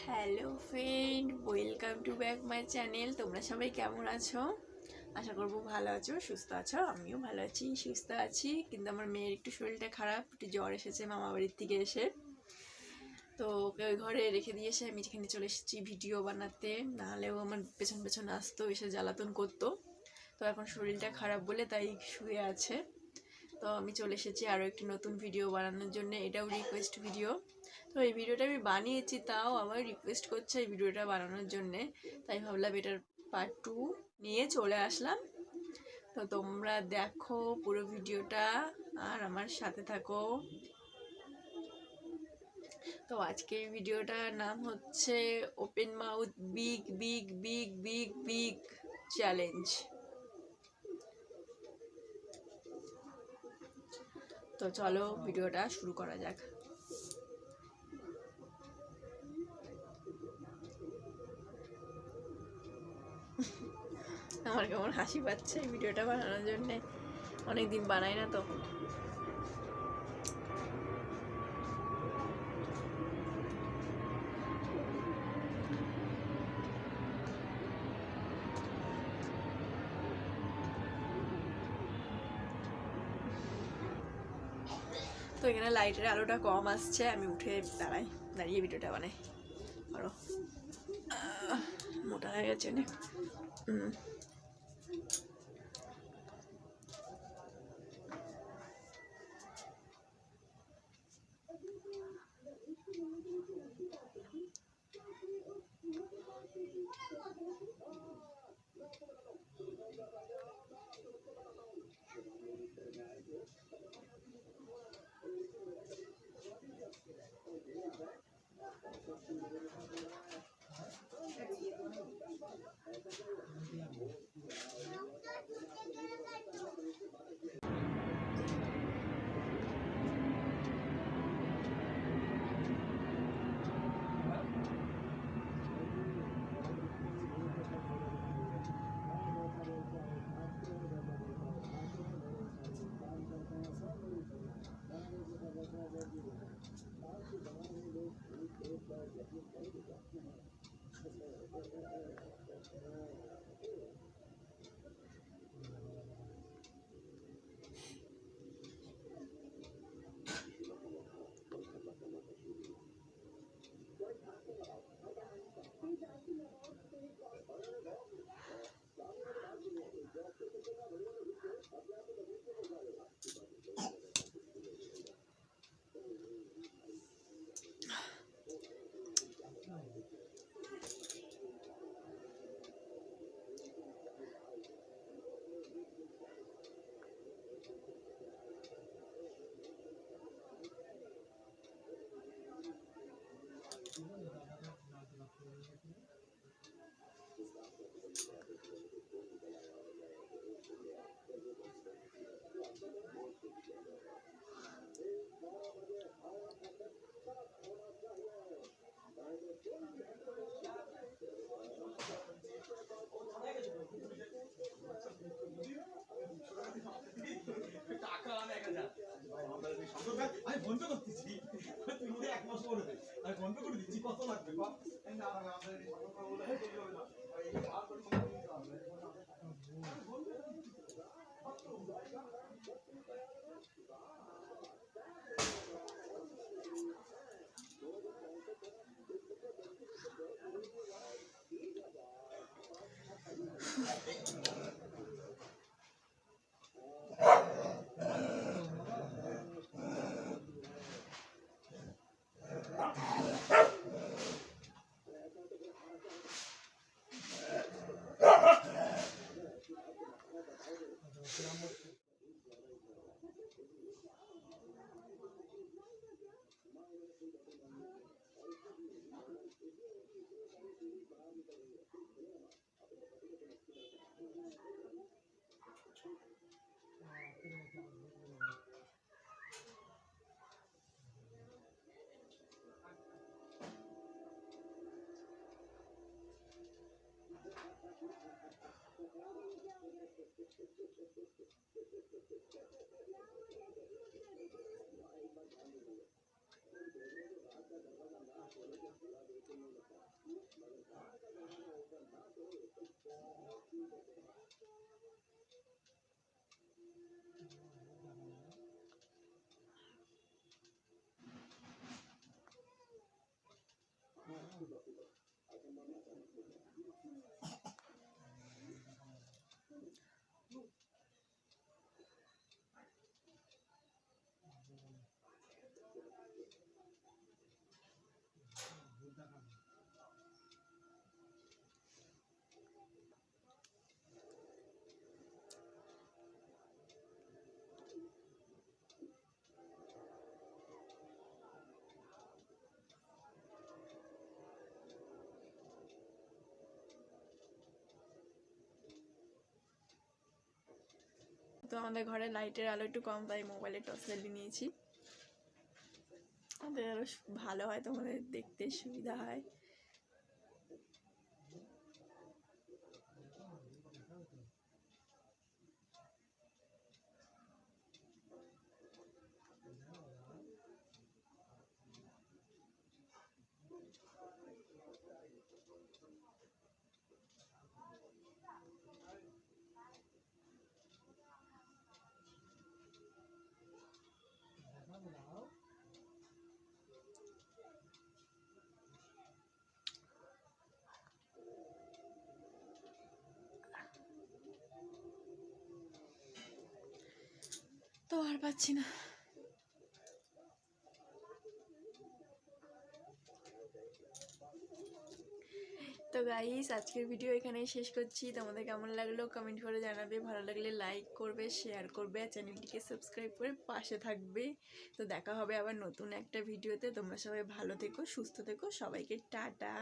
Hello friend, welcome to back my channel. তোমরা সবাই কেমন আছো? আশা করবো ভালো আছো, সুস্থ আছো। আমিও ভালো আছি, সুস্থ আছি। কিন্তু আমার মেয়ের একটু শরীরটা খারাপ, একটু জ্বর এসেছে মামা বাড়ির থেকে এসে। তো ওকে ওই ঘরে রেখে দিয়ে এসে আমি এখানে চলে এসেছি ভিডিও বানাতে। নাহলেও আমার পেছন পেছন আসতো, এসে জ্বালাতন করতো। তো এখন শরীরটা খারাপ বলে তাই শুয়ে আছে। তো আমি চলে এসেছি আরও একটি নতুন ভিডিও বানানোর জন্য। এটাও রিকোয়েস্ট ভিডিও। তো এই ভিডিওটা আমি বানিয়েছি, তাও আমার রিকোয়েস্ট করছে এই ভিডিওটা বানানোর জন্যে। তাই ভাবলাম এটার পার্ট 2 নিয়ে চলে আসলাম। তো তোমরা দেখো পুরো ভিডিওটা আর আমার সাথে থাকো। তো আজকের ভিডিওটার নাম হচ্ছে open mouth big big big big big challenge. তো চলো ভিডিওটা শুরু করা যাক। আমার কেমন হাসি পাচ্ছে এই ভিডিওটা বানানোর জন্যে। অনেকদিন বানাই না তো। তো এখানে লাইটের আলোটা কম আসছে, আমি উঠে দাঁড়িয়ে ভিডিওটা বানাই। আরো মোটা হয়ে গেছে অনেক। আমি বন্ধ করতেছি, তুই এক মাস পরে দে, আমি বন্ধ করে দিচ্ছি। কত লাগবে কম? তো আমাদের ঘরে লাইটের আলো একটু কম, তাই মোবাইলে টর্চ লাইট নিয়েছি, আমাদের আরো ভালো হয়, তোমাদের দেখতে সুবিধা হয়। তো আর পাচ্ছি না। তো গাইস, আজকের ভিডিও এখানেই শেষ করছি। তোমাদের কেমন লাগলো কমেন্ট করে জানাবে, ভালো লাগলে লাইক করবে, শেয়ার করবে, আর চ্যানেলটিকে সাবস্ক্রাইব করে পাশে থাকবে। তো দেখা হবে আবার নতুন একটা ভিডিওতে। তোমরা সবাই ভালো থেকো, সুস্থ থেকো, সবাইকে টাটা।